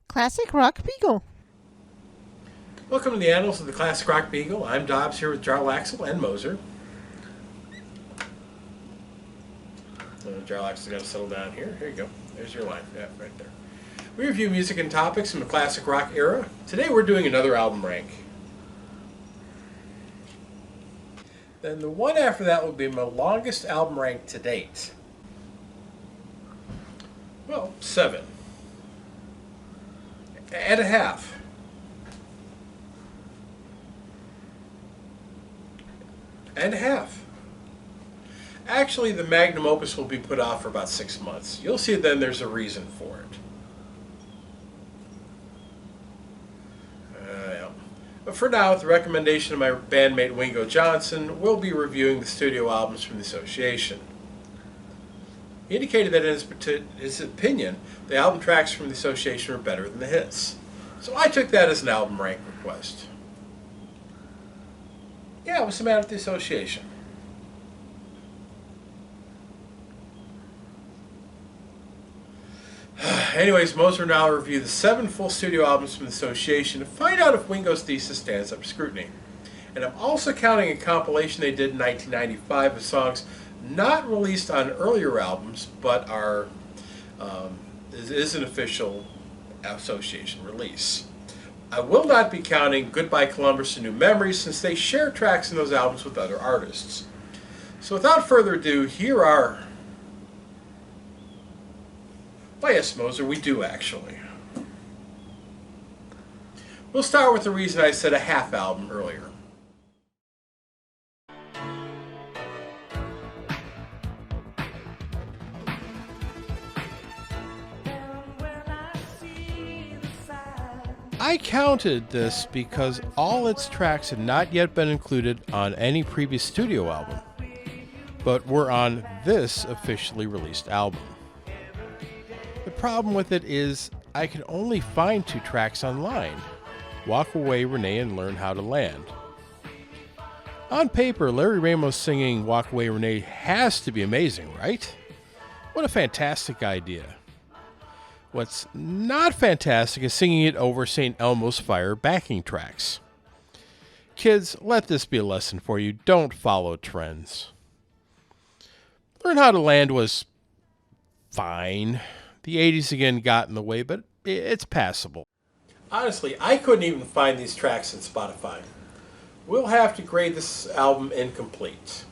Classic Rock Beagle. Welcome to the Annals of the Classic Rock Beagle. I'm Dobbs here with Jarl Axel and Moser. Jarl Axel's got to settle down here. Here you go. There's your line. Yeah, right there. We review music and topics from the classic rock era. Today we're doing another album rank. Then the one after that will be my longest album rank to date. Well, 7. And a half. And a half. Actually, the magnum opus will be put off for about 6 months. You'll see then there's a reason for it. Yeah. But for now, with the recommendation of my bandmate Wingo Johnson, we'll be reviewing the studio albums from the association. He indicated that in his opinion, the album tracks from the association were better than the hits. So I took that as an album rank request. Yeah, what's the matter with the association? Anyways, Moser and I will review the 7 full studio albums from the association to find out if Wingo's thesis stands up to scrutiny. And I'm also counting a compilation they did in 1995 of songs not released on earlier albums, but is an official association release. I will not be counting Goodbye Columbus and New Memories, since they share tracks in those albums with other artists. So without further ado, here are... Well, yes, Moser, we do actually. We'll start with the reason I said a half album earlier. I counted this because all its tracks had not yet been included on any previous studio album, but were on this officially released album. The problem with it is I can only find 2 tracks online, Walk Away, Renee, and Learn How to Land. On paper, Larry Ramos singing Walk Away, Renee has to be amazing, right? What a fantastic idea. What's not fantastic is singing it over St. Elmo's Fire backing tracks. Kids, let this be a lesson for you. Don't follow trends. Learn How to Land was fine. The 80s again got in the way, but it's passable. Honestly, I couldn't even find these tracks in Spotify. We'll have to grade this album incomplete.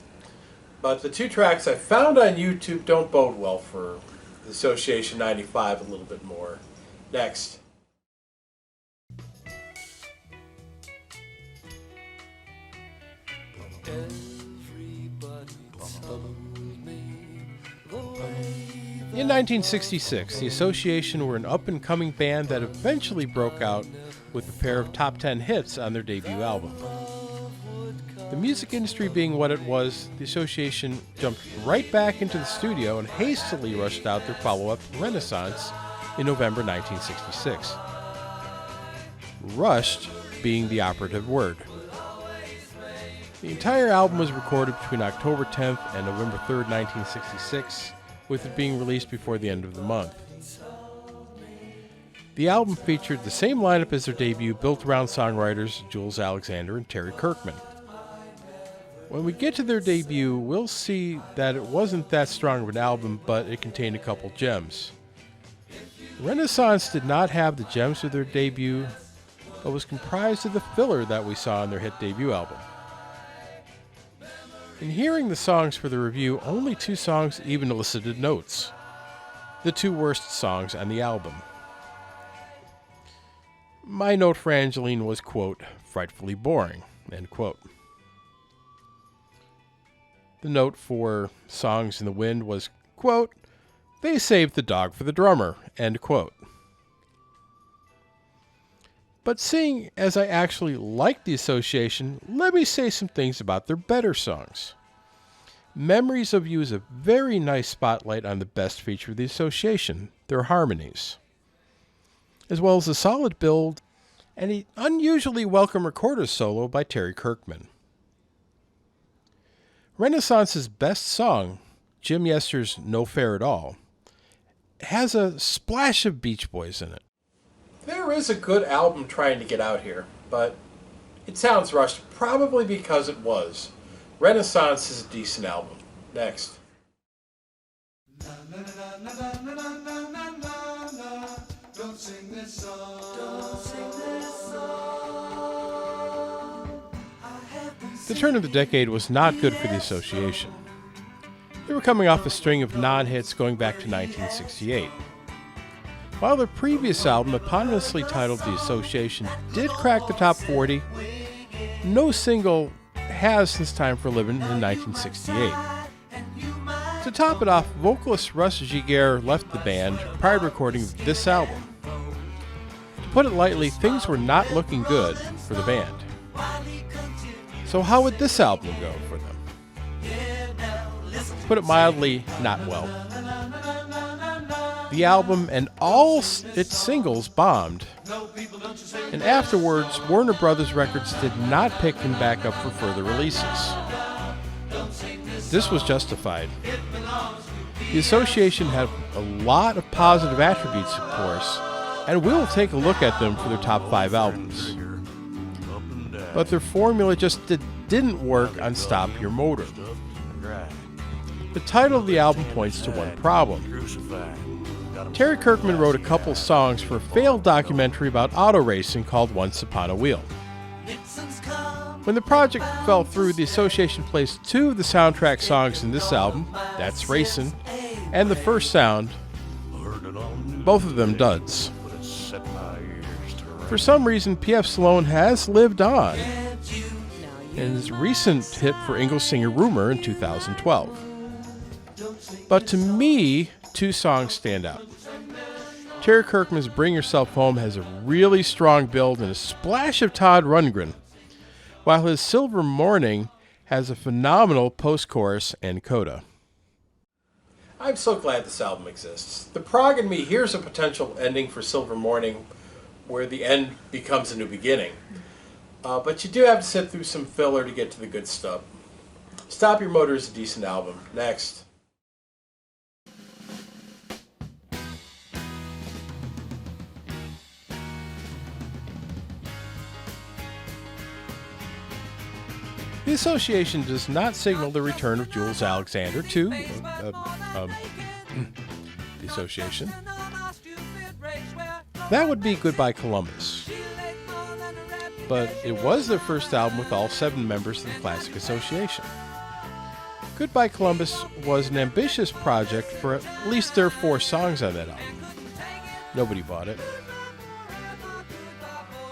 But the 2 tracks I found on YouTube don't bode well for the Association 95 a little bit more. Next. In 1966, the Association were an up-and-coming band that eventually broke out with a pair of top 10 hits on their debut album. The music industry being what it was, the Association jumped right back into the studio and hastily rushed out their follow-up, Renaissance, in November 1966. Rushed being the operative word. The entire album was recorded between October 10th and November 3rd, 1966, with it being released before the end of the month. The album featured the same lineup as their debut, built around songwriters Jules Alexander and Terry Kirkman. When we get to their debut, we'll see that it wasn't that strong of an album, but it contained a couple gems. Renaissance did not have the gems of their debut, but was comprised of the filler that we saw on their hit debut album. In hearing the songs for the review, only 2 songs even elicited notes. The 2 worst songs on the album. My note for Angeline was, quote, frightfully boring, end quote. The note for Songs in the Wind was, quote, they saved the dog for the drummer, end quote. But seeing as I actually liked the Association, let me say some things about their better songs. Memories of You is a very nice spotlight on the best feature of the Association, their harmonies, as well as a solid build and an unusually welcome recorder solo by Terry Kirkman. Renaissance's best song, Jim Yester's No Fair at All, has a splash of Beach Boys in it. There is a good album trying to get out here, but it sounds rushed, probably because it was. Renaissance is a decent album. Next. Don't sing this song. Don't sing this song. The turn of the decade was not good for the Association. They were coming off a string of non-hits going back to 1968. While their previous album, eponymously titled The Association, did crack the top 40, no single has since Time for Living in 1968. To top it off, vocalist Russ Giguere left the band prior to recording this album. To put it lightly, things were not looking good for the band. So how would this album go for them? To put it mildly, not well. The album and all its singles bombed, and afterwards, Warner Brothers Records did not pick him back up for further releases. This was justified. The Association had a lot of positive attributes, of course, and we'll take a look at them for their top 5 albums. But their formula just didn't work on Stop Your Motor. The title of the album points to one problem. Terry Kirkman wrote a couple songs for a failed documentary about auto racing called Once Upon a Wheel. When the project fell through, the Association placed 2 of the soundtrack songs in this album, That's Racin', and The First Sound, both of them duds. For some reason, P.F. Sloan has lived on, and his recent hit for Ingalls singer Rumor in 2012. But to me, 2 songs stand out. Terry Kirkman's Bring Yourself Home has a really strong build and a splash of Todd Rundgren, while his Silver Morning has a phenomenal post-chorus and coda. I'm so glad this album exists. The prog in me hears a potential ending for Silver Morning where the end becomes a new beginning. But you do have to sit through some filler to get to the good stuff. Stop Your Motor is a decent album. Next. The Association does not signal the return of Jules Alexander to the Association. That would be Goodbye Columbus. But it was their first album with all 7 members of the Classic Association. Goodbye Columbus was an ambitious project for at least their 4 songs on that album. Nobody bought it.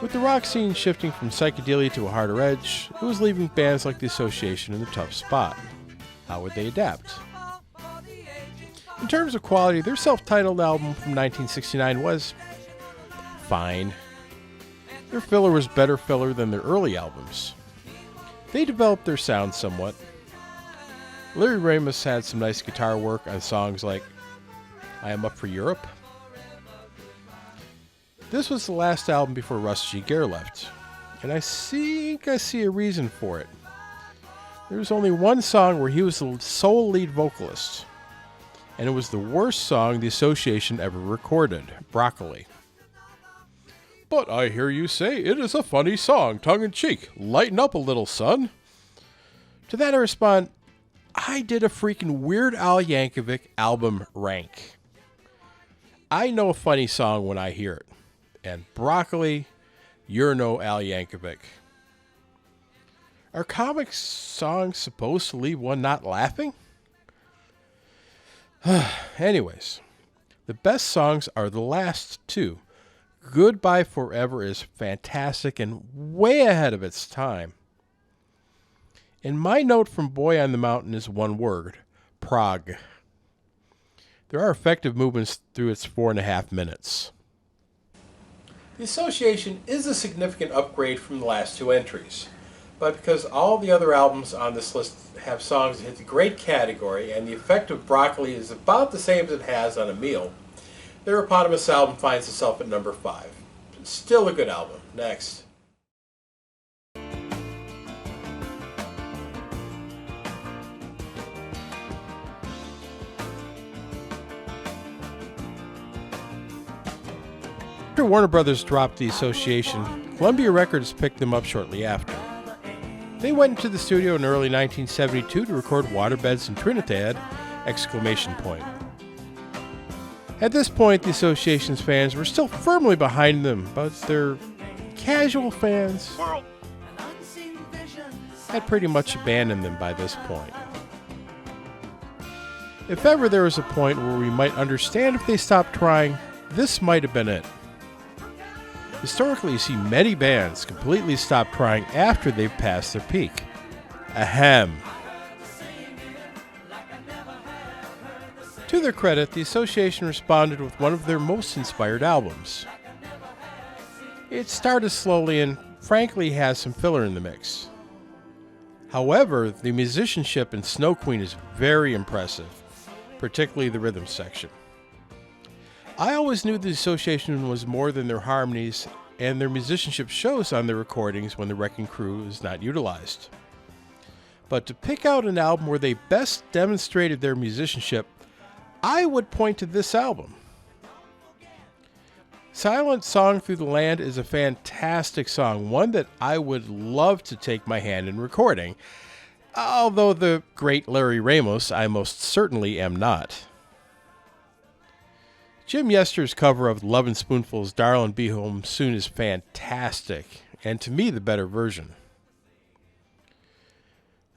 With the rock scene shifting from psychedelia to a harder edge, it was leaving bands like the Association in a tough spot. How would they adapt? In terms of quality, their self-titled album from 1969 was fine. Their filler was better filler than their early albums. They developed their sound somewhat. Larry Ramos had some nice guitar work on songs like I Am Up for Europe. This was the last album before Russ Giguere left, and I think I see a reason for it. There was only one song where he was the sole lead vocalist, and it was the worst song the Association ever recorded, Broccoli. But I hear you say it is a funny song, tongue-in-cheek. Lighten up a little, son. To that I respond, I did a freaking Weird Al Yankovic album rank. I know a funny song when I hear it. And Broccoli, you're no Al Yankovic. Are comic songs supposed to leave one not laughing? Anyways, the best songs are the last 2. Goodbye Forever is fantastic and way ahead of its time. And my note from Boy on the Mountain is one word, prog. There are effective movements through its 4.5 minutes. The Association is a significant upgrade from the last 2 entries, but because all the other albums on this list have songs that hit the great category and the effect of Broccoli is about the same as it has on a meal, their eponymous album finds itself at number 5. Still a good album. Next. After Warner Brothers dropped the association, Columbia Records picked them up shortly after. They went into the studio in early 1972 to record Waterbeds in Trinidad! At this point, the association's fans were still firmly behind them, but their casual fans had pretty much abandoned them by this point. If ever there was a point where we might understand if they stopped trying, this might have been it. Historically, you see many bands completely stop trying after they've passed their peak. Ahem. To their credit, the association responded with one of their most inspired albums. It started slowly and frankly has some filler in the mix. However, the musicianship in Snow Queen is very impressive, particularly the rhythm section. I always knew the association was more than their harmonies, and their musicianship shows on their recordings when the Wrecking Crew is not utilized. But to pick out an album where they best demonstrated their musicianship, I would point to this album. Silent Song Through the Land is a fantastic song, one that I would love to take my hand in recording, although the great Larry Ramos I most certainly am not. Jim Yester's cover of Lovin' Spoonful's Darlin' Be Home Soon is fantastic, and to me the better version.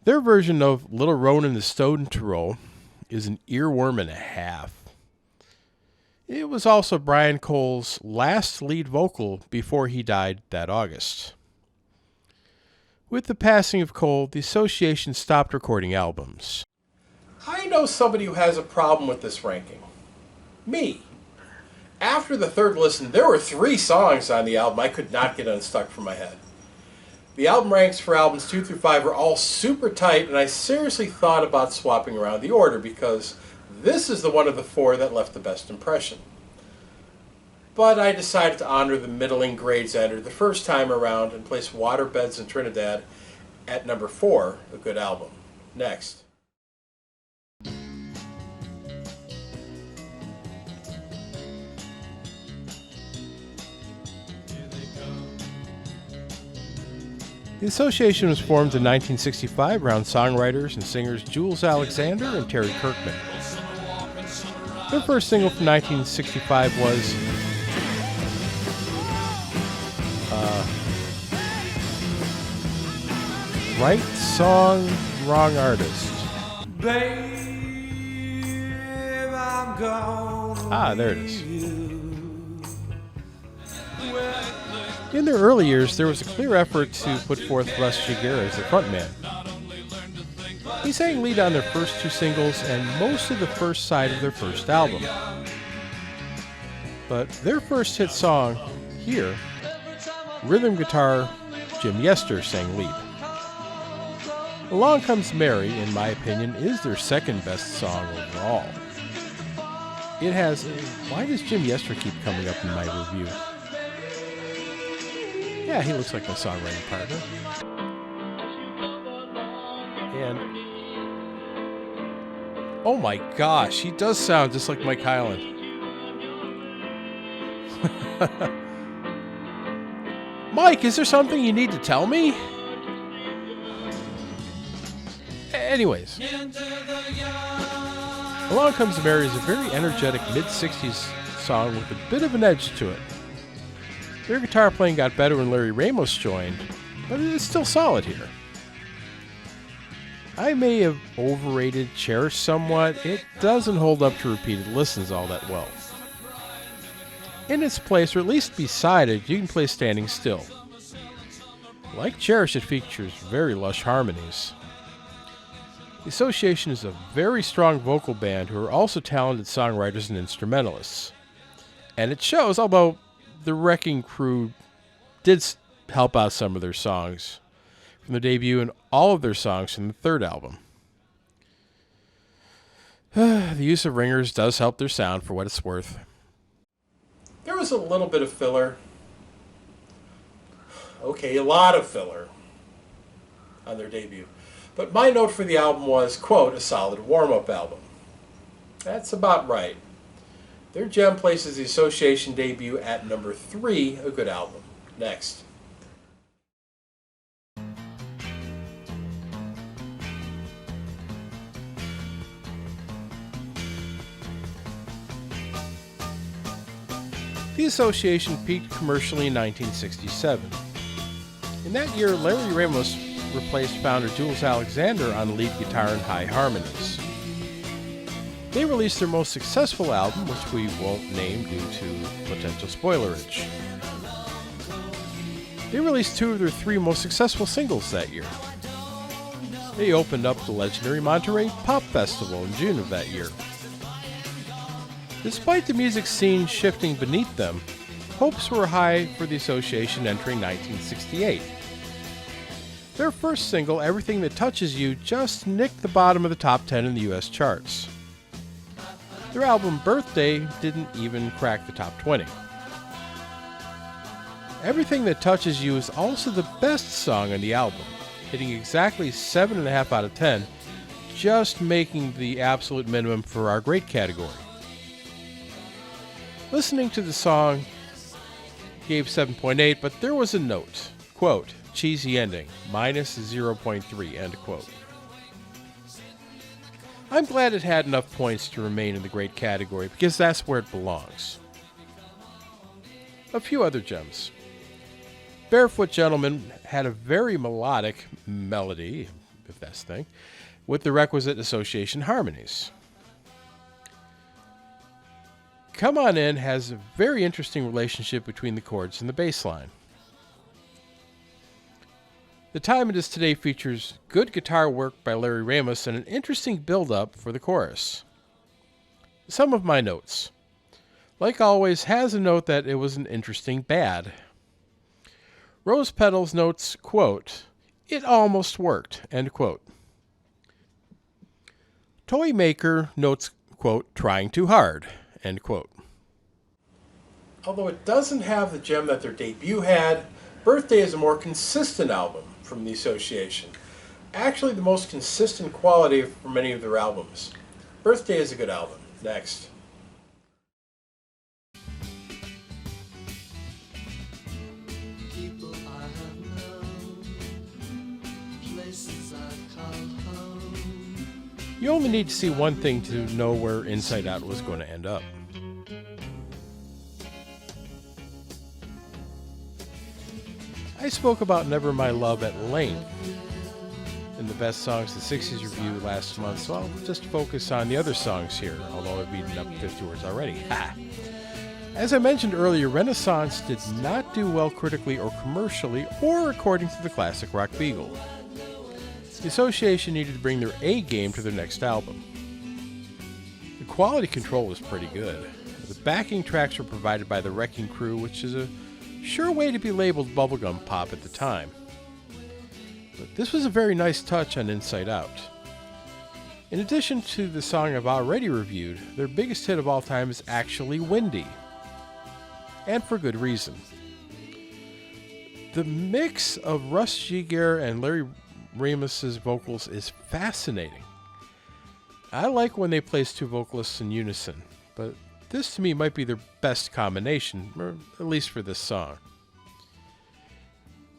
Their version of Little Ronin the Stone Tyrol is an earworm and a half. It was also Brian Cole's last lead vocal before he died that August. With the passing of Cole, the association stopped recording albums. I know somebody who has a problem with this ranking. Me. After the third listen, there were 3 songs on the album I could not get unstuck from my head. The album ranks for albums 2 through 5 are all super tight, and I seriously thought about swapping around the order because this is the one of the 4 that left the best impression. But I decided to honor the middling grades ender the first time around and place Waterbeds in Trinidad at number 4, a good album. Next. The association was formed in 1965 around songwriters and singers Jules Alexander and Terry Kirkman. Their first single from 1965 was Right Song, Wrong Artist. There it is. In their early years, there was a clear effort to put forth Russ Jagger as their frontman. He sang lead on their first 2 singles and most of the first side of their first album. But their first hit song, Here, rhythm guitar, Jim Yester sang lead. Along Comes Mary, in my opinion, is their second best song overall. It has why does Jim Yester keep coming up in my review? Yeah, he looks like my songwriting partner. And oh my gosh, he does sound just like Mike Hyland. Mike, is there something you need to tell me? Anyways, Along Comes Mary is a very energetic mid-60s song with a bit of an edge to it. Their guitar playing got better when Larry Ramos joined, but it is still solid here. I may have overrated Cherish somewhat. It doesn't hold up to repeated listens all that well. In its place, or at least beside it, you can play Standing Still. Like Cherish, it features very lush harmonies. The association is a very strong vocal band who are also talented songwriters and instrumentalists. And it shows, although the Wrecking Crew did help out some of their songs from the debut and all of their songs from the third album. The use of ringers does help their sound for what it's worth. There was a little bit of filler. Okay, a lot of filler on their debut. But my note for the album was, quote, a solid warm-up album. That's about right. Their gem places the Association debut at number 3, a good album. Next. The Association peaked commercially in 1967. In that year, Larry Ramos replaced founder Jules Alexander on lead guitar and high harmonies. They released their most successful album, which we won't name due to potential spoilerage. They released 2 of their 3 most successful singles that year. They opened up the legendary Monterey Pop Festival in June of that year. Despite the music scene shifting beneath them, hopes were high for the Association entering 1968. Their first single, Everything That Touches You, just nicked the bottom of the top 10 in the US charts. Their album Birthday didn't even crack the top 20. Everything That Touches You is also the best song on the album, hitting exactly 7.5 out of 10, just making the absolute minimum for our great category. Listening to the song gave 7.8, but there was a note, quote, cheesy ending, minus 0.3, end quote. I'm glad it had enough points to remain in the great category because that's where it belongs. A few other gems. Barefoot Gentleman had a very melodic melody, if that's the thing, with the requisite Association harmonies. Come On In has a very interesting relationship between the chords and the bass line. The Time It Is Today features good guitar work by Larry Ramos and an interesting build-up for the chorus. Some of my notes. Like always, has a note that it was an interesting bad. Rose Petals notes, quote, it almost worked, end quote. Toy Maker notes, quote, trying too hard, end quote. Although it doesn't have the gem that their debut had, Birthday is a more consistent album from the Association. Actually, the most consistent quality for many of their albums. Birthday is a good album. Next. People I have known, places I call home. You only need to see one thing to know where Inside Out was going to end up. I spoke about Never My Love at length in the Best Songs of the 60s review last month, so I'll just focus on the other songs here, although I've beaten up 50 words already. Ha! As I mentioned earlier, Renaissance did not do well critically or commercially, or according to the Classic Rock Beagle. The Association needed to bring their A game to their next album. The quality control was pretty good. The backing tracks were provided by the Wrecking Crew, which is a sure way to be labeled bubblegum pop at the time. But this was a very nice touch on Inside Out. In addition to the song I've already reviewed, their biggest hit of all time is actually Windy. And for good reason. The mix of Russ Giger and Larry Ramos's vocals is fascinating. I like when they place 2 vocalists in unison, but this to me might be their best combination, or at least for this song.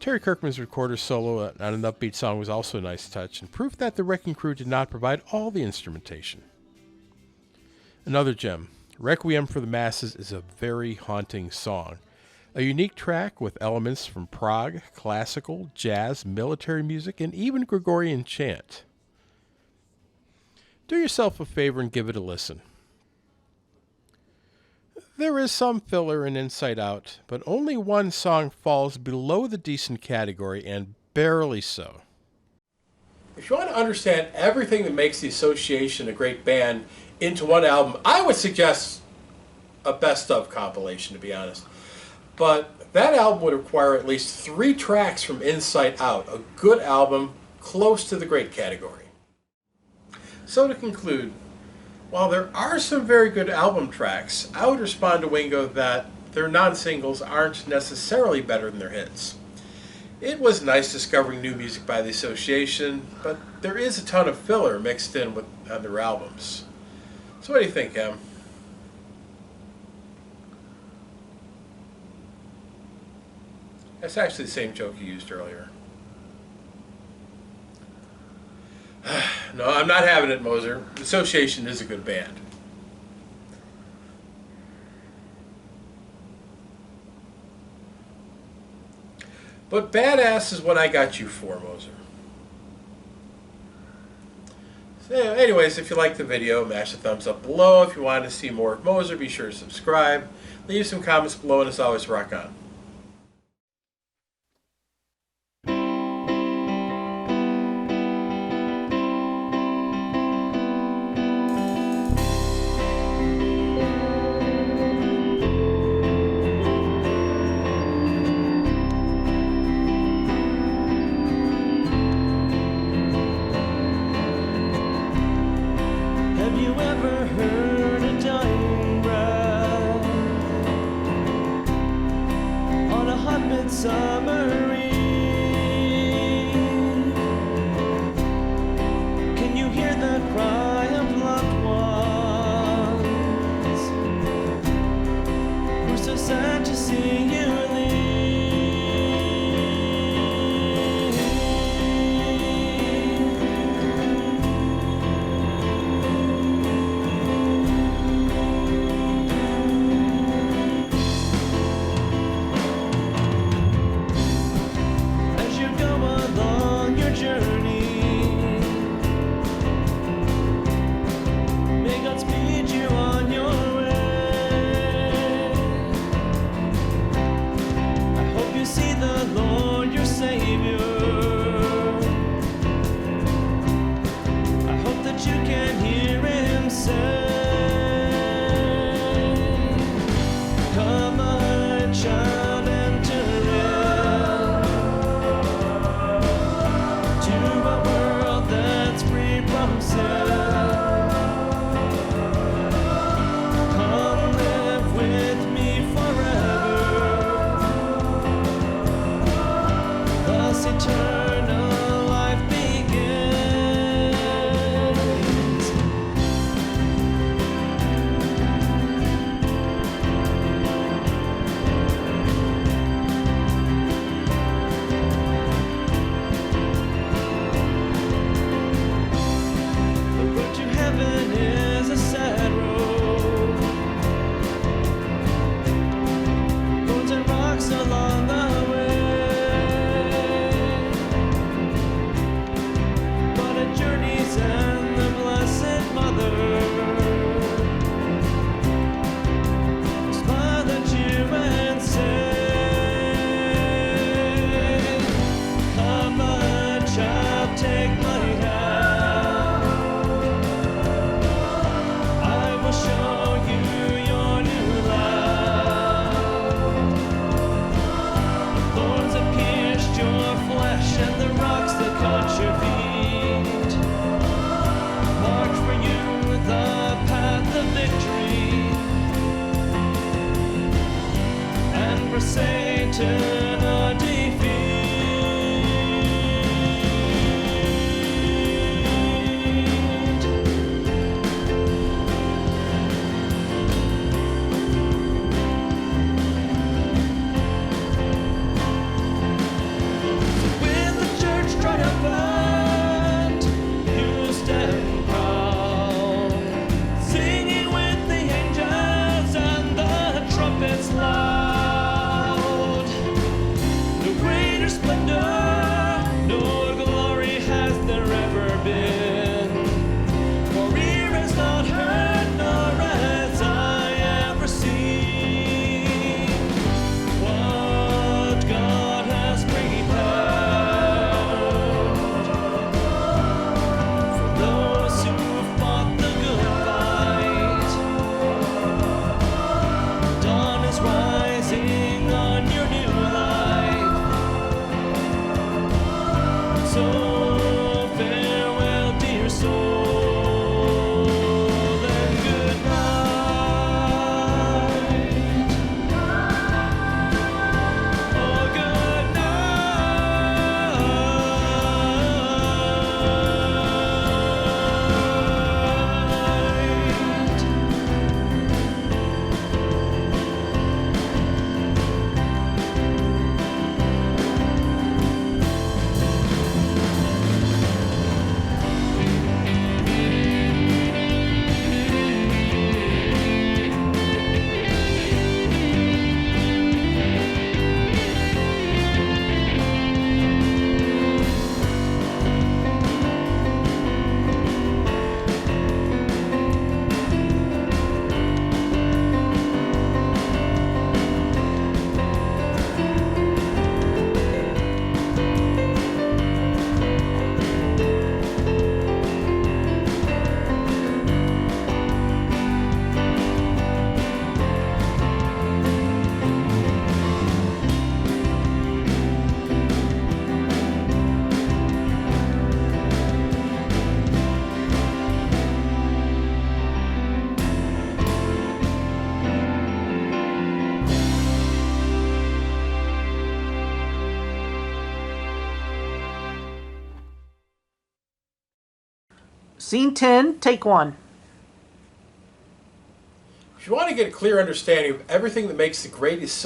Terry Kirkman's recorder solo on an upbeat song was also a nice touch, and proof that the Wrecking Crew did not provide all the instrumentation. Another gem, Requiem for the Masses, is a very haunting song. A unique track with elements from prog, classical, jazz, military music, and even Gregorian chant. Do yourself a favor and give it a listen. There is some filler in Inside Out, but only one song falls below the decent category, and barely so. If you want to understand everything that makes the Association a great band into one album, I would suggest a best of compilation, to be honest. But that album would require at least 3 tracks from Inside Out, a good album close to the great category. So to conclude, while there are some very good album tracks, I would respond to Wingo that their non-singles aren't necessarily better than their hits. It was nice discovering new music by the Association, but there is a ton of filler mixed in on their albums. So what do you think, Em? That's actually the same joke you used earlier. No, I'm not having it, Moser. The Association is a good band. But badass is what I got you for, Moser. So anyways, if you liked the video, mash the thumbs up below. If you want to see more of Moser, be sure to subscribe. Leave some comments below, and as always, rock on. Have you ever heard a dying breath on a hot midsummer eve? Can you hear the cry of loved ones? We're so sad to see you leave. Eternal life begins. The road to heaven is a sad road. Roads and rocks along the way. And the Blessed Mother smile at you and say, "Come on, child, take my hand. I will show you your new land. The thorns that pierced your flesh and the rocks that cut your feet marked for you the path of victory, and for Satan a defeat." So when the church triumphant, you stand singing with the angels and the trumpets loud. No greater splendor, no glory has there ever been. For ear has not heard, nor has eye ever seen, what God has prepared for those who fought the good fight. Dawn is rising. Scene 10, take 1. If you want to get a clear understanding of everything that makes the greatest